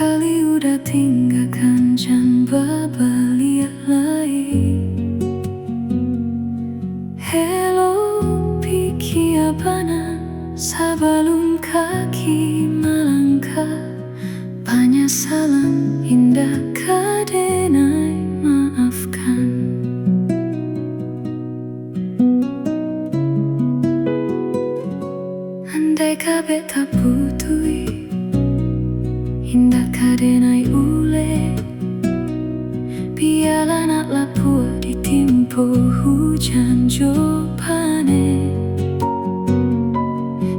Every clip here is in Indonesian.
Sekali udah tinggalkan jangan balik lagi. Hello pikir apa sebelum kaki melangkah. Penyesalan indah kadenai maafkan. Andai kabeh tak putui indah kadenai ule. Biarlah nak lapua ditimpa hujan jopane.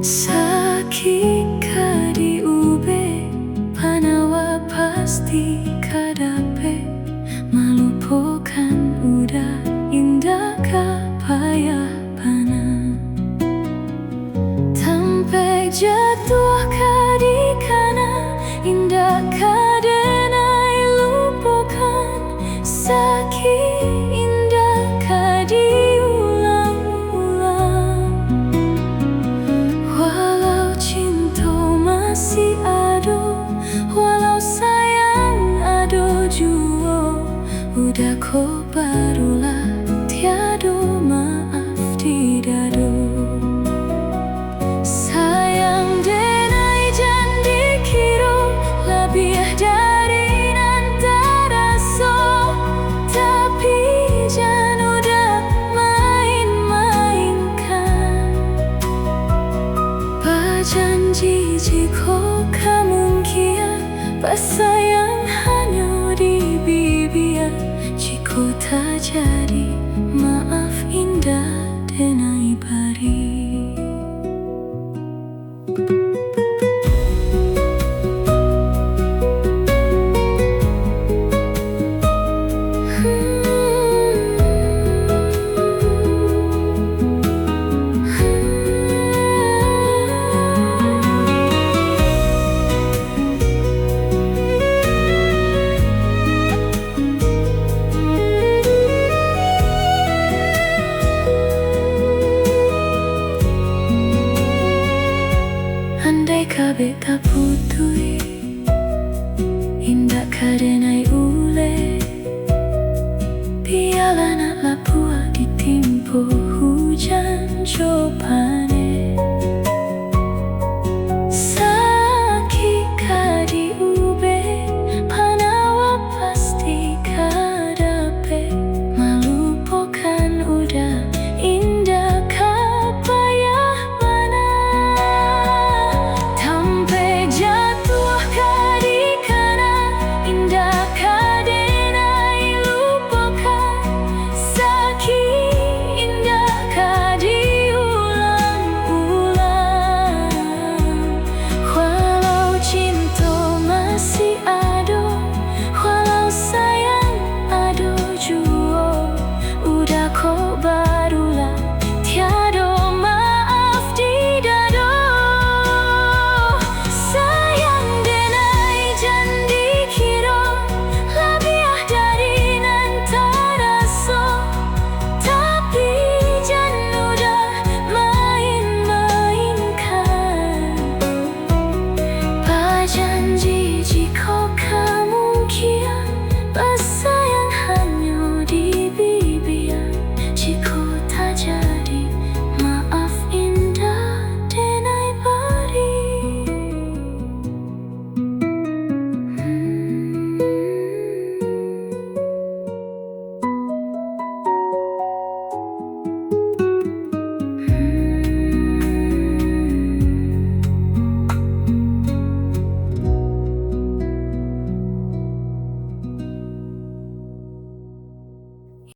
Sakit kadi ube panawa pasti kadape. Melupakan udah indah kapayah pana. Sampai jatuh kadi kana indah kadenai lupakan. Sakit indah kadi ulang-ulang. Walau cinta masih ada, walau sayang ada jua, udah kau barulah tiada maaf di dado. Sayang denai janji kira lebih dari antara so. Tapi jangan udah main-mainkan. Berjanji jika kemungkinan